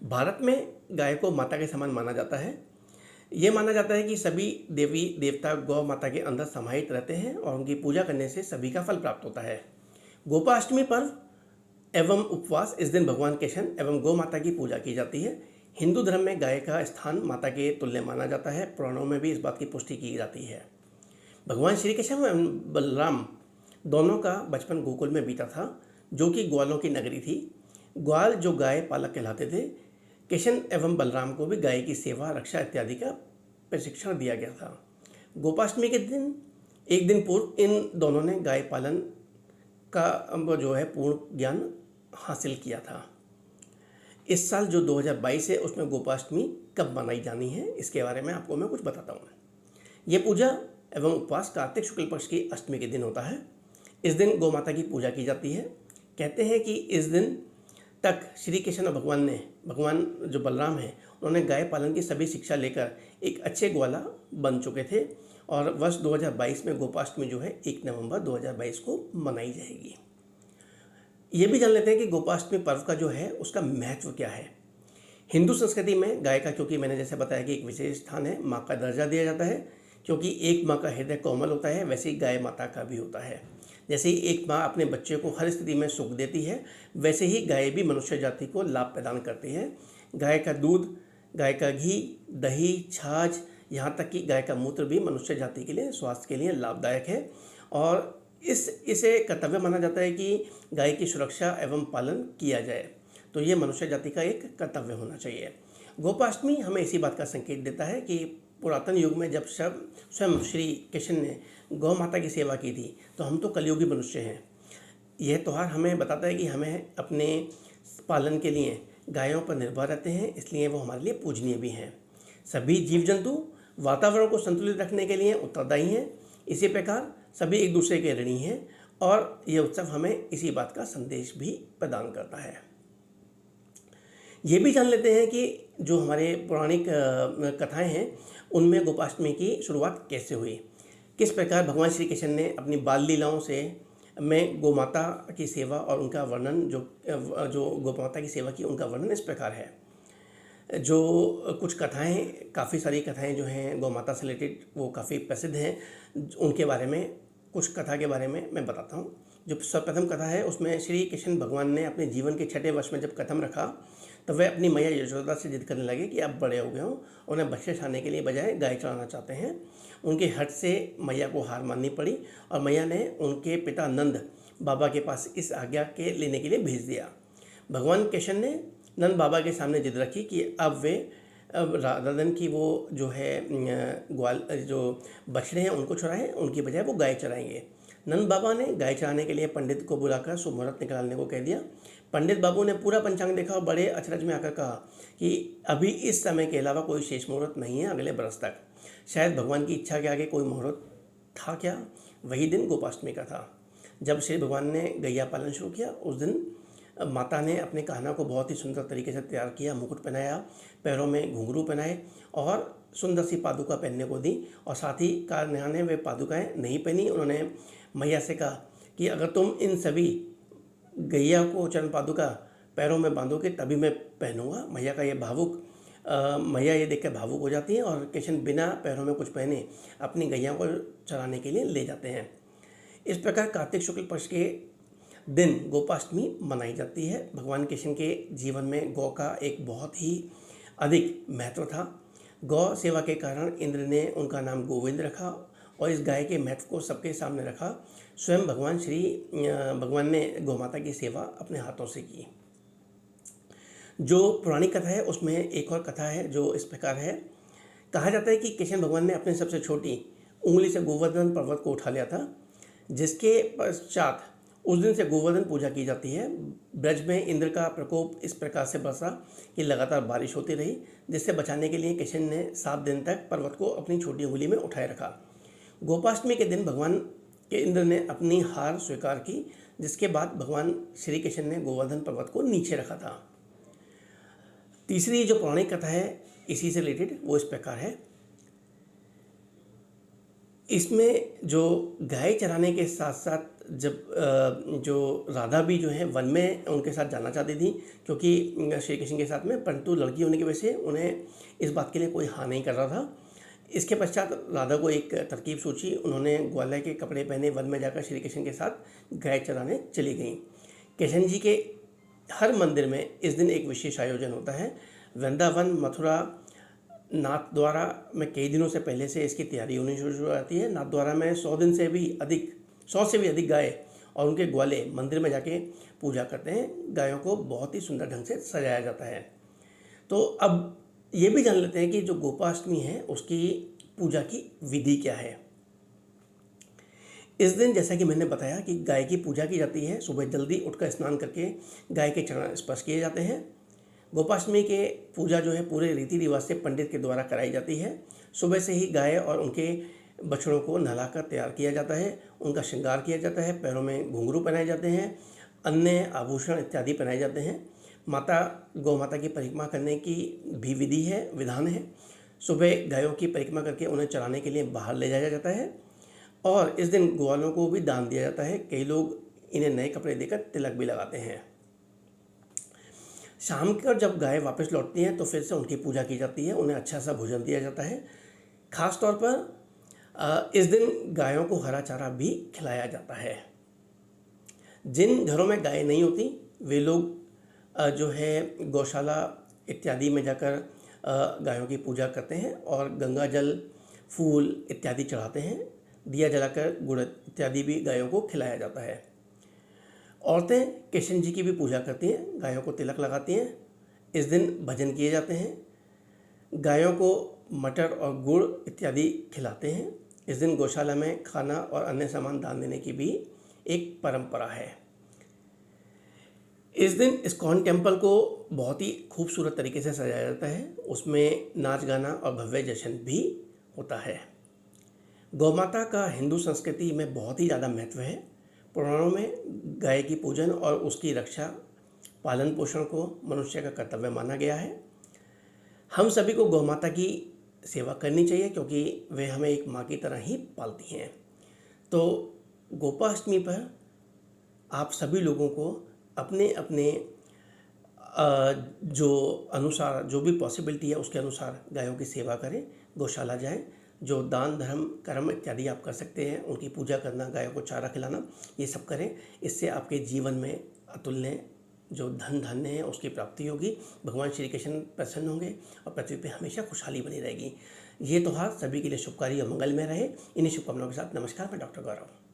भारत में गाय को माता के समान माना जाता है। ये माना जाता है कि सभी देवी देवता गौ माता के अंदर समाहित रहते हैं और उनकी पूजा करने से सभी का फल प्राप्त होता है। गोपाष्टमी पर्व एवं उपवास, इस दिन भगवान केशन एवं गौ माता की पूजा की जाती है। हिंदू धर्म में गाय का स्थान माता के तुल्य माना जाता है। पुराणों में भी इस बात की पुष्टि की जाती है। भगवान श्री कृष्ण एवं बलराम दोनों का बचपन गोकुल में बीता था, जो कि ग्वालों की नगरी थी। ग्वाल जो गाय पालक कहलाते थे। कृष्ण एवं बलराम को भी गाय की सेवा, रक्षा इत्यादि का प्रशिक्षण दिया गया था। गोपाष्टमी के दिन एक दिन पूर्व इन दोनों ने गाय पालन का जो है पूर्ण ज्ञान हासिल किया था। इस साल जो 2022 है उसमें गोपाष्टमी कब मनाई जानी है, इसके बारे में आपको मैं कुछ बताता हूँ। ये पूजा एवं उपवास कार्तिक शुक्ल पक्ष की अष्टमी के दिन होता है। इस दिन गौ माता की पूजा की जाती है। कहते हैं कि इस दिन तक श्री कृष्ण और भगवान जो बलराम हैं, उन्होंने गाय पालन की सभी शिक्षा लेकर एक अच्छे ग्वाला बन चुके थे और वर्ष 2022 में गोपाष्टमी जो है 1 नवंबर 2022 को मनाई जाएगी। ये भी जान लेते हैं कि गोपाष्टमी पर्व का जो है उसका महत्व क्या है। हिंदू संस्कृति में गाय का, क्योंकि मैंने जैसे बताया कि एक विशेष स्थान है, माँ का दर्जा दिया जाता है। क्योंकि एक माँ का हृदय कोमल होता है, वैसे ही गाय माता का भी होता है। जैसे ही एक माँ अपने बच्चे को हर स्थिति में सुख देती है, वैसे ही गाय भी मनुष्य जाति को लाभ प्रदान करती है। गाय का दूध, गाय का घी, दही, छाछ, यहाँ तक कि गाय का मूत्र भी मनुष्य जाति के लिए, स्वास्थ्य के लिए लाभदायक है। और इसे कर्तव्य माना जाता है कि गाय की सुरक्षा एवं पालन किया जाए। तो ये मनुष्य जाति का एक कर्तव्य होना चाहिए। गोपाष्टमी हमें इसी बात का संकेत देता है कि पुरातन युग में जब स्वयं श्री कृष्ण ने गौ माता की सेवा की थी, तो हम तो कलयुगी मनुष्य हैं। यह त्यौहार हमें बताता है कि हमें अपने पालन के लिए गायों पर निर्भर रहते हैं, इसलिए वो हमारे लिए पूजनीय भी हैं। सभी जीव जंतु वातावरण को संतुलित रखने के लिए उत्तरदायी हैं। इसी प्रकार सभी एक दूसरे के ऋणी हैं और ये उत्सव हमें इसी बात का संदेश भी प्रदान करता है। ये भी जान लेते हैं कि जो हमारे पौराणिक कथाएं हैं, उनमें गोपाष्टमी की शुरुआत कैसे हुई। किस प्रकार भगवान श्री कृष्ण ने अपनी बाल लीलाओं से में गौ माता की सेवा और उनका वर्णन, जो गौ माता की सेवा की, उनका वर्णन इस प्रकार है। जो कुछ कथाएं, काफ़ी सारी कथाएं जो हैं गौ माता से रिलेटेड, वो काफ़ी प्रसिद्ध हैं। उनके बारे में, कुछ कथा के बारे में मैं बताता हूँ। जो सर्वप्रथम कथा है उसमें श्री कृष्ण भगवान ने अपने जीवन के 6ठे वर्ष में जब कदम रखा, तो वह अपनी मैया यशोदा से जिद करने लगे कि अब बड़े हो गए हों, उन्हें बच्चे खाने के लिए बजाय गाय चढ़ाना चाहते हैं। उनके हट से मैया को हार माननी पड़ी और मैया ने उनके पिता नंद बाबा के पास इस आज्ञा के लेने के लिए भेज दिया। भगवान कृष्ण ने नंद बाबा के सामने जिद रखी कि अब राधा दिन की वो जो है ग्वाल जो बछड़े हैं उनको चढ़ाएं, उनकी बजाय वो गाय चराएंगे। नंद बाबा ने गाय चराने के लिए पंडित को बुलाकर शुभ मुहूर्त निकालने को कह दिया। पंडित बाबू ने पूरा पंचांग देखा और बड़े अचरज में आकर कहा कि अभी इस समय के अलावा कोई शेष मुहूर्त नहीं है अगले बरस तक। शायद भगवान की इच्छा के आगे कोई मुहूर्त था क्या? वही दिन गोपाष्टमी का था, जब श्री भगवान ने गैया पालन शुरू किया। उस दिन माता ने अपने कहना को बहुत ही सुंदर तरीके से तैयार किया, मुकुट पहनाया, पैरों में घुंघरू पहनाए और सुंदर सी पादुका पहनने को दी। और साथ ही कान्हा ने वे पादुकाएँ नहीं पहनी। उन्होंने मैया से कहा कि अगर तुम इन सभी गैया को चरण पादुका पैरों में बांधोगे तभी मैं पहनूंगा। मैया का ये मैया ये देखकर भावुक हो जाती हैं और कृष्ण बिना पैरों में कुछ पहने अपनी गैया को चराने के लिए ले जाते हैं। इस प्रकार कार्तिक शुक्ल पक्ष के दिन गोपाष्टमी मनाई जाती है। भगवान कृष्ण के जीवन में गौ का एक बहुत ही अधिक महत्व था। गौ सेवा के कारण इंद्र ने उनका नाम गोविंद रखा और इस गाय के महत्व को सबके सामने रखा। स्वयं भगवान ने गौ माता की सेवा अपने हाथों से की। जो पुरानी कथा है उसमें एक और कथा है जो इस प्रकार है। कहा जाता है कि कृष्ण भगवान ने अपनी सबसे छोटी उंगली से गोवर्धन पर्वत को उठा लिया था, जिसके पश्चात उस दिन से गोवर्धन पूजा की जाती है। ब्रज में इंद्र का प्रकोप इस प्रकार से बरसा कि लगातार बारिश होती रही, जिससे बचाने के लिए कृष्ण ने 7 दिन तक पर्वत को अपनी छोटी उंगली में उठाए रखा। गोपाष्टमी के दिन भगवान के इंद्र ने अपनी हार स्वीकार की, जिसके बाद भगवान श्री कृष्ण ने गोवर्धन पर्वत को नीचे रखा था। तीसरी जो पौराणिक कथा है इसी से रिलेटेड, वो इस प्रकार है। इसमें जो गाय चराने के साथ साथ जब जो राधा भी जो है वन में उनके साथ जाना चाहती थी, क्योंकि श्री कृष्ण के साथ में, परंतु लड़की होने की वजह से उन्हें इस बात के लिए कोई हाँ नहीं कर रहा था। इसके पश्चात राधा को एक तरकीब सोची, उन्होंने ग्वालियर के कपड़े पहने वन में जाकर श्री कृष्ण के साथ गाय चराने चली गईं। कृष्ण जी के हर मंदिर में इस दिन एक विशेष आयोजन होता है। वृंदावन, मथुरा, नाथ द्वारा में कई दिनों से पहले से इसकी तैयारी होनी शुरू हो जाती है। नाथ द्वारा में 100 से भी अधिक गाय और उनके ग्वाले मंदिर में जाके पूजा करते हैं। गायों को बहुत ही सुंदर ढंग से सजाया जाता है। तो अब ये भी जान लेते हैं कि जो गोपाष्टमी है उसकी पूजा की विधि क्या है। इस दिन जैसा कि मैंने बताया कि गाय की पूजा की जाती है। सुबह जल्दी उठकर स्नान करके गाय के चरण स्पर्श किए जाते हैं। गोपाष्टमी के पूजा जो है पूरे रीति रिवाज से पंडित के द्वारा कराई जाती है। सुबह से ही गाय और उनके बछड़ों को नहलाकर तैयार किया जाता है, उनका श्रृंगार किया जाता है, पैरों में घुंघरू पहनाए जाते हैं, अन्य आभूषण इत्यादि पहनाए जाते हैं। गौ माता की परिक्रमा करने की भी विधान है। सुबह गायों की परिक्रमा करके उन्हें चराने के लिए बाहर ले जाया जाता है और इस दिन ग्वालों को भी दान दिया जाता है। कई लोग इन्हें नए कपड़े देकर तिलक भी लगाते हैं। शाम को जब गाय वापस लौटती हैं तो फिर से उनकी पूजा की जाती है, उन्हें अच्छा सा भोजन दिया जाता है। खास तौर पर इस दिन गायों को हरा चारा भी खिलाया जाता है। जिन घरों में गाय नहीं होती वे लोग जो है गौशाला इत्यादि में जाकर गायों की पूजा करते हैं और गंगा जल, फूल इत्यादि चढ़ाते हैं। दिया जलाकर गुड़ इत्यादि भी गायों को खिलाया जाता है। औरतें कृष्ण जी की भी पूजा करती हैं, गायों को तिलक लगाती हैं। इस दिन भजन किए जाते हैं। गायों को मटर और गुड़ इत्यादि खिलाते हैं। इस दिन गौशाला में खाना और अन्य सामान दान देने की भी एक परंपरा है। इस दिन इस्कॉन टेम्पल को बहुत ही खूबसूरत तरीके से सजाया जाता है। उसमें नाच गाना और भव्य जश्न भी होता है। गौ माता का हिंदू संस्कृति में बहुत ही ज़्यादा महत्व है। पुराणों में गाय की पूजन और उसकी रक्षा, पालन पोषण को मनुष्य का कर्तव्य माना गया है। हम सभी को गौ माता की सेवा करनी चाहिए क्योंकि वे हमें एक माँ की तरह ही पालती हैं। तो गोपाष्टमी पर आप सभी लोगों को अपने अपने जो अनुसार जो भी पॉसिबिलिटी है उसके अनुसार गायों की सेवा करें, गौशाला जाएं। जो दान धर्म कर्म इत्यादि आप कर सकते हैं, उनकी पूजा करना, गायों को चारा खिलाना, ये सब करें। इससे आपके जीवन में अतुल्य जो धन धान्य है उसकी प्राप्ति होगी। भगवान श्री कृष्ण प्रसन्न होंगे और पृथ्वी पे हमेशा खुशहाली बनी रहेगी। ये त्यौहार सभी के लिए शुभकारी और मंगलमय रहे। इन्हीं शुभकामनाओं के साथ नमस्कार, मैं डॉक्टर गौरव।